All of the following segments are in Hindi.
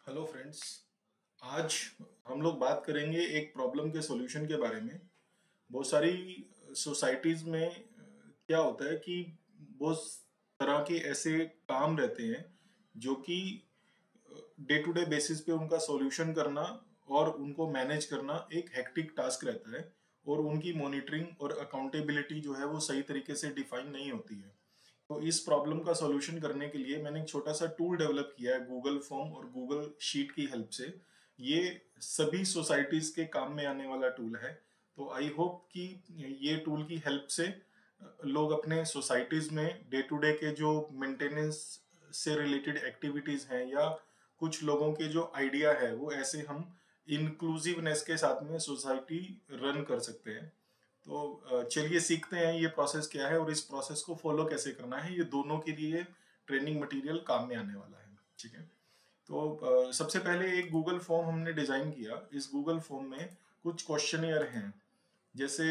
Hello friends. आज हम लोग बात करेंगे एक प्रॉब्लम के सॉल्यूशन के बारे में। बहुत सारी सोसाइटीज़ में क्या होता है कि बहुत तरह के ऐसे काम रहते हैं जो कि डे टू डे बेसिस पे उनका सॉल्यूशन करना और उनको मैनेज करना एक हेक्टिक टास्क रहता है, और उनकी मॉनिटरिंग और अकाउंटेबिलिटी जो है वो सही तरीके से डिफाइन नहीं होती है। तो इस प्रॉब्लम का सॉल्यूशन करने के लिए मैंने एक छोटा सा टूल डेवलप किया है गूगल फॉर्म और गूगल शीट की हेल्प से। ये सभी सोसाइटीज के काम में आने वाला टूल है। तो आई होप कि ये टूल की हेल्प से लोग अपने सोसाइटीज में डे टू डे के जो मेंटेनेंस से रिलेटेड एक्टिविटीज हैं, या कुछ लोगों के जो आइडिया है, वो ऐसे हम इंक्लूसिवनेस के साथ में सोसाइटी रन कर सकते हैं। तो चलिए सीखते हैं ये प्रोसेस क्या है और इस प्रोसेस को फॉलो कैसे करना है। ये दोनों के लिए ट्रेनिंग मटेरियल काम में आने वाला है। ठीक है। तो सबसे पहले एक गूगल फॉर्म हमने डिजाइन किया। इस गूगल फॉर्म में कुछ क्वेश्चनियर हैं। जैसे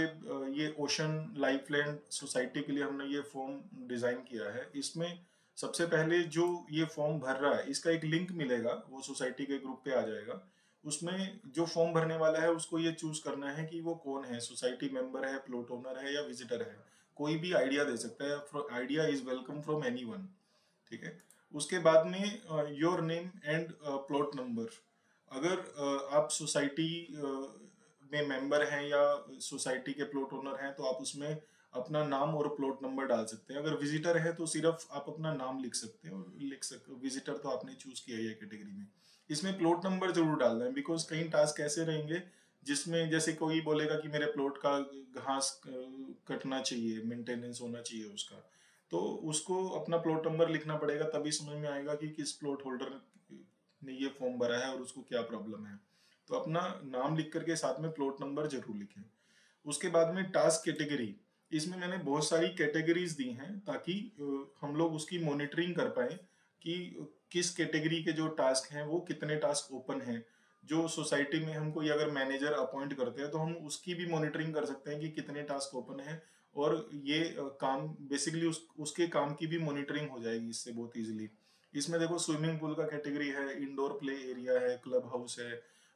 ये ओशन लाइफलैंड सोसाइटी के लिए हमने ये फॉर्म डिजाइन किया है। इसमें सबसे पहले जो ये फॉर्म भर रहा है, इसका एक लिंक मिलेगा, वो सोसाइटी के ग्रुप पे आ जाएगा। उसमें जो फॉर्म भरने वाला है उसको ये चूज करना है कि वो कौन है, सोसाइटी मेंबर है, प्लॉट ओनर है, या विजिटर है। कोई भी आइडिया दे सकता है। Idea is welcome from anyone. ठीक है। उसके बाद में your name and plot number. अगर आप सोसाइटी में मेंबर हैं या सोसाइटी के प्लॉट ओनर हैं, तो आप उसमें अपना नाम और प्लॉट नंबर डाल सकते हैं। अगर विजिटर है तो सिर्फ आप अपना नाम लिख सकते हैं, और लिख सकते विजिटर तो आपने चूज किया है कैटेगरी में। इसमें प्लॉट नंबर जरूर डालना है, बिकॉज कई टास्क ऐसे रहेंगे जिसमें जैसे कोई बोलेगा कि मेरे प्लॉट का घास कटना चाहिए, मेंटेनेंस होना चाहिए उसका। तो उसको अपना प्लॉट नंबर लिखना पड़ेगा, तभी समझ में आएगा कि किस प्लॉट होल्डर ने ये फॉर्म भरा है और उसको क्या प्रॉब्लम है। तो अपना नाम लिख करके साथ में प्लॉट नंबर जरूर लिखें। उसके बाद में टास्क कैटेगरी। इसमें मैंने बहुत सारी कैटेगरीज दी हैं ताकि हम लोग उसकी मॉनिटरिंग कर पाए कि किस कैटेगरी के जो टास्क हैं वो कितने टास्क ओपन हैं। जो सोसाइटी में हम कोई अगर मैनेजर अपॉइंट करते हैं तो हम उसकी भी मॉनिटरिंग कर सकते हैं कि कितने टास्क ओपन हैं। और ये काम बेसिकली उसके काम की भी मॉनिटरिंग हो जाएगी इससे बहुत इजीली। इसमें देखो, स्विमिंग पूल का कैटेगरी है, इंडोर प्ले एरिया है, क्लब हाउस है,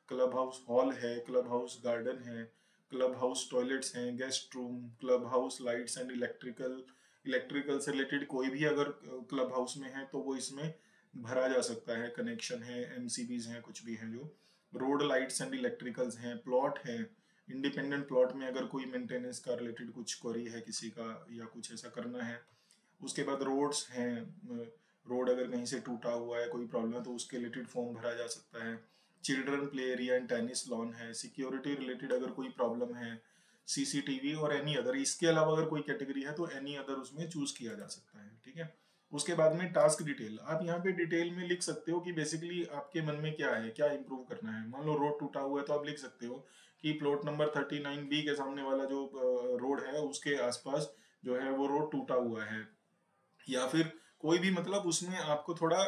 क्लब हाउस हॉल है, क्लब हाउस गार्डन है, क्लब हाउस टॉयलेट्स हैं, guest room, club house lights and electrical. Electrical से रिलेटेड कोई भी अगर क्लब हाउस में है तो वो इसमें भरा जा सकता है। कनेक्शन है, एमसीबीज हैं, कुछ भी हैं जो। रोड लाइट्स एंड इलेक्ट्रिकल्स हैं, प्लॉट है, इंडिपेंडेंट प्लॉट में अगर कोई मेंटेनेंस का रिलेटेड कुछ क्वेरी है किसी का, या कुछ ऐसा करना है। उसके बाद रोड्स हैं, रोड अगर कहीं से टूटा हुआ है, कोई प्रॉब्लम है, तो उसके रिलेटेड फॉर्म भरा जा सकता है। Children play area and tennis lawn है। सिक्योरिटी रिलेटेड अगर कोई प्रॉब्लम है, सीसीटीवी और एनी अदर, इसके अलावा अगर कोई कैटेगरी है तो एनी अदर उसमें चूज किया जा सकता है। ठीक है। उसके बाद में टास्क डिटेल। आप यहाँ पे डिटेल में लिख सकते हो कि बेसिकली आपके मन में क्या है, क्या इंप्रूव करना है। मान लो रोड टूटा हुआ है तो आप लिख सकते हो कि प्लॉट नंबर 39B के सामने वाला जो रोड है उसके आसपास जो है वो रोड टूटा हुआ है। या फिर कोई भी, मतलब उसमें आपको थोड़ा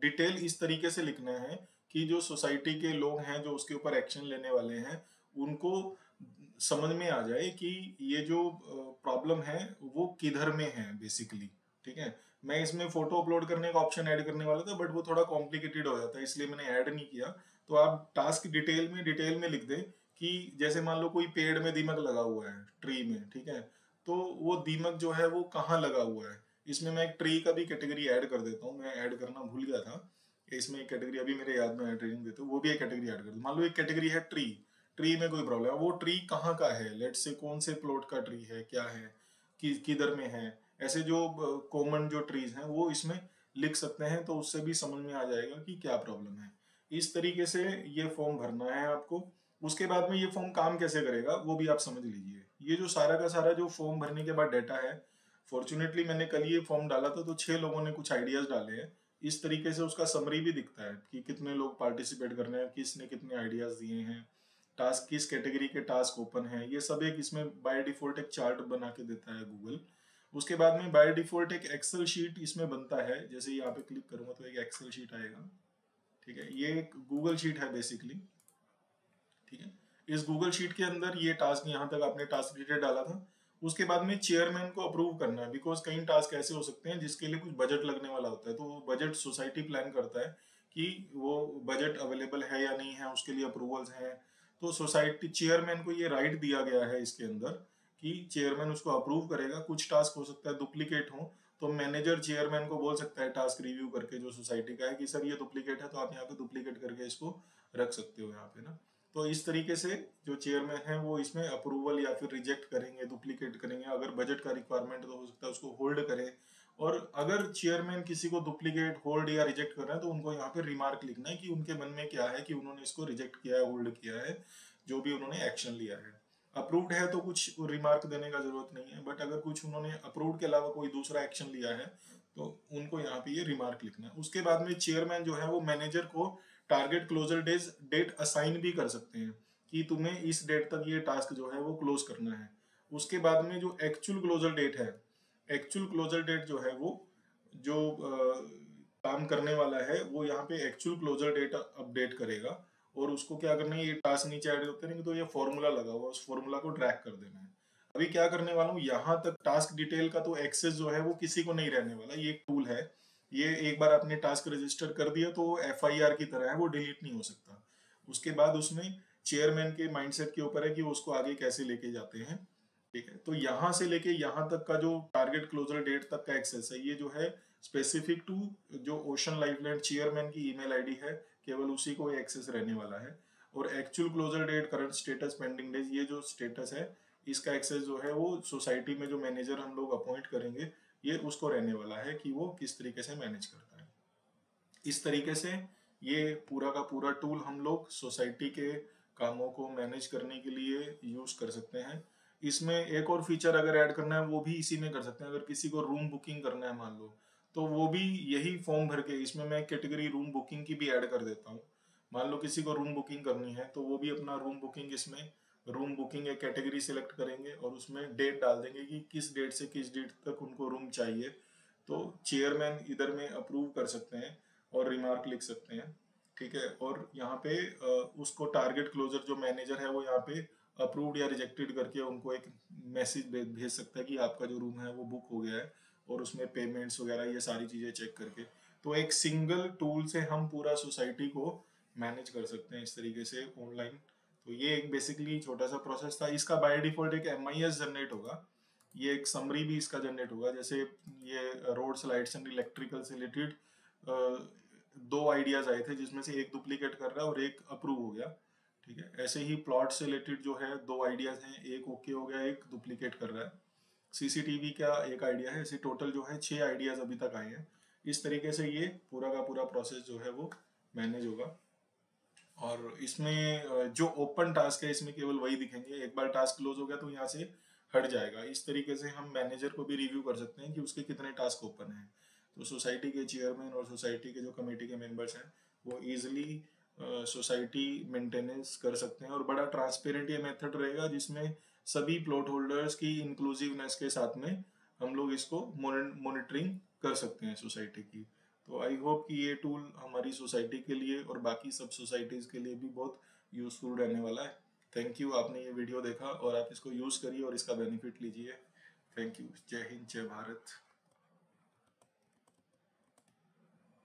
डिटेल इस तरीके से लिखना है कि जो सोसाइटी के लोग हैं जो उसके ऊपर एक्शन लेने वाले हैं, उनको समझ में आ जाए कि ये जो प्रॉब्लम है वो किधर में है बेसिकली। ठीक है। मैं इसमें फोटो अपलोड करने का ऑप्शन ऐड करने वाला था, बट वो थोड़ा कॉम्प्लिकेटेड हो जाता है, इसलिए मैंने ऐड नहीं किया। तो आप टास्क डिटेल में लिख दें कि जैसे मान लो कोई पेड़ में दीमक लगा हुआ है, ट्री में। ठीक है। तो वो दीमक जो है वो कहाँ लगा हुआ है। इसमें मैं एक ट्री का भी कैटेगरी ऐड कर देता हूँ, मैं ऐड करना भूल गया था। इसमें एक कैटेगरी अभी मेरे याद में है, ट्रेनिंग देते हो वो भी एक कैटेगरी ऐड कर दो। मान लो एक कैटेगरी है ट्री। ट्री में कोई प्रॉब्लम है, वो ट्री कहाँ का है, लेट से कौन से प्लॉट का ट्री है, क्या है, किधर में है। ऐसे जो कॉमन जो ट्रीज हैं वो इसमें लिख सकते हैं, तो उससे भी समझ में आ जाएगा कि क्या प्रॉब्लम है। इस तरीके से ये फॉर्म भरना है आपको। उसके बाद में ये फॉर्म काम कैसे करेगा वो भी आप समझ लीजिए। ये जो सारा का सारा जो फॉर्म भरने के बाद डाटा है, फॉर्चुनेटली मैंने कल ये फॉर्म डाला था तो 6 लोगों ने कुछ आइडियाज डाले हैं। इस तरीके से उसका समरी भी दिखता है कि कितने लोग पार्टिसिपेट कर रहे हैं, किसने कितने आइडियाज दिए हैं, टास्क किस कैटेगरी के टास्क ओपन है, ये सब एक इसमें बाय डिफॉल्ट एक चार्ट बना के देता है गूगल। उसके बाद में बाय डिफॉल्ट एक एक्सेल शीट इसमें बनता है। जैसे यहाँ पे क्लिक करूंगा तो एक एक्सेल शीट आएगा। ठीक है। ये एक गूगल शीट है बेसिकली। ठीक है। इस गूगल शीट के अंदर ये टास्क, यहाँ तक आपने टास्क डिटेल डाला था। उसके बाद में चेयरमैन को अप्रूव करना है, बिकॉज कई टास्क ऐसे हो सकते हैं जिसके लिए कुछ बजट लगने वाला होता है, तो वो बजट सोसाइटी प्लान करता है कि वो बजट अवेलेबल है या नहीं है, उसके लिए अप्रूवल्स हैं। तो सोसाइटी चेयरमैन को ये राइट दिया गया है इसके अंदर कि चेयरमैन उसको अप्रूव करेगा। कुछ टास्क हो सकता है डुप्लीकेट हो, तो मैनेजर चेयरमैन को बोल सकता है टास्क रिव्यू करके जो सोसाइटी का है कि सर ये डुप्लीकेट है, तो आप यहाँ पे डुप्लीकेट करके इसको रख सकते हो यहाँ पे ना। तो इस तरीके से जो चेयरमैन है वो इसमें अप्रूवल या फिर रिजेक्ट करेंगे, डुप्लीकेट करेंगे। अगर बजट का रिक्वायरमेंट तो हो सकता है उसको होल्ड करें। और अगर चेयरमैन किसी को डुप्लीकेट, होल्ड या रिजेक्ट कर रहे हैं तो उनको यहाँ पे रिमार्क लिखना है कि उनके मन में क्या है कि उन्होंने इसको रिजेक्ट किया है, होल्ड किया है, जो भी उन्होंने एक्शन लिया है। अप्रूव्ड है तो कुछ रिमार्क देने का जरूरत नहीं है, बट अगर कुछ उन्होंने अप्रूव्ड के अलावा कोई दूसरा एक्शन लिया है तो उनको यहाँ पे ये रिमार्क लिखना है। उसके बाद में चेयरमैन जो है वो मैनेजर को टारगेट क्लोजर डेट असाइन भी कर सकते हैं कि तुम्हें इस डेट तक ये टास्क जो है वो क्लोज करना है। उसके बाद में जो एक्चुअल क्लोजर डेट है, एक्चुअल क्लोजर डेट जो है वो जो काम करने वाला है वो यहाँ पे एक्चुअल क्लोजर डेट अपडेट करेगा। और उसको क्या करना है, ये टास्क नीचे ऐड होते हैं तो ये फॉर्मूला लगा हुआ, उस फॉर्मूला को ट्रैक कर देना है। अभी क्या करने वाला हूँ, यहाँ तक टास्क डिटेल का तो एक्सेस जो है वो किसी को नहीं रहने वाला। ये एक टूल है, ये एक बार आपने टास्क रजिस्टर कर दिया तो FIR की तरह है, वो डिलीट नहीं हो सकता। उसके बाद उसमें चेयरमैन के माइंडसेट के ऊपर है कि वो उसको आगे कैसे लेके जाते हैं। ठीक है, तो यहाँ से लेके यहाँ तक का जो टारगेट क्लोजर डेट तक का एक्सेस है, ये जो है स्पेसिफिक टू जो ओशन लाइफलाइन चेयरमैन की ईमेल आईडी है, केवल उसी को एक्सेस रहने वाला है। और actual closure date, current status, pending days, ये जो स्टेटस है इसका एक्सेस जो है वो सोसाइटी में जो मैनेजर हम लोग अपॉइंट करेंगे ये उसको रहने वाला है कि वो किस तरीके से मैनेज करता है। इस तरीके से ये पूरा का पूरा टूल हम लोग सोसाइटी के कामों को मैनेज करने के लिए यूज कर सकते हैं। इसमें एक और फीचर अगर ऐड करना है वो भी इसी में कर सकते हैं। अगर किसी को रूम बुकिंग करना है मान लो, तो वो भी यही फॉर्म भर के, इसमें मैं कैटेगरी रूम बुकिंग की भी ऐड कर देता हूँ। मान लो किसी को रूम बुकिंग करनी है तो वो भी अपना रूम बुकिंग, इसमें रूम बुकिंग एक कैटेगरी सिलेक्ट करेंगे और उसमें डेट डाल देंगे कि किस डेट से किस डेट तक उनको रूम चाहिए। तो चेयरमैन इधर में अप्रूव कर सकते हैं और रिमार्क लिख सकते हैं। ठीक है, और यहाँ पे उसको टारगेट क्लोजर जो मैनेजर है वो यहाँ पे अप्रूव्ड या रिजेक्टेड करके उनको एक मैसेज भेज सकता है कि आपका जो रूम है वो बुक हो गया है, और उसमें पेमेंट्स वगैरह ये सारी चीज़ें चेक करके। तो एक सिंगल टूल से हम पूरा सोसाइटी को मैनेज कर सकते हैं इस तरीके से ऑनलाइन। तो ये एक बेसिकली छोटा सा प्रोसेस था। इसका बाय डिफॉल्ट एक MIS जनरेट होगा, ये एक समरी भी इसका जनरेट होगा। जैसे ये रोड्स, लाइट्स एंड इलेक्ट्रिकल से रिलेटेड दो आइडियाज आए थे जिसमें से एक डुप्लीकेट कर रहा है और एक अप्रूव हो गया। ठीक है, ऐसे ही प्लॉट से रिलेटेड जो है दो आइडियाज हैं, एक ओके हो गया, एक डुप्लीकेट कर रहा है। CCTV का एक आइडिया है। ऐसे टोटल जो है 6 आइडियाज अभी तक आए हैं। इस तरीके से ये पूरा का पूरा प्रोसेस जो है वो मैनेज होगा। और इसमें जो ओपन टास्क है इसमें केवल वही दिखेंगे, एक बार टास्क क्लोज हो गया तो यहाँ से हट जाएगा। इस तरीके से हम मैनेजर को भी रिव्यू कर सकते हैं कि उसके कितने टास्क ओपन हैं। तो सोसाइटी के चेयरमैन और सोसाइटी के जो कमेटी के मेंबर्स हैं वो इजीली सोसाइटी मेंटेनेंस कर सकते हैं। और बड़ा ट्रांसपेरेंट ये मेथड रहेगा जिसमें सभी प्लॉट होल्डर्स की इंक्लूसिवनेस के साथ में हम लोग इसको मॉनिटरिंग कर सकते हैं सोसाइटी की। तो आई होप कि ये टूल हमारी सोसाइटी के लिए और बाकी सब सोसाइटीज के लिए भी बहुत यूजफुल रहने वाला है। थैंक यू, आपने ये वीडियो देखा और आप इसको यूज करिए और इसका बेनिफिट लीजिए। Thank you. जय हिंद, जय भारत।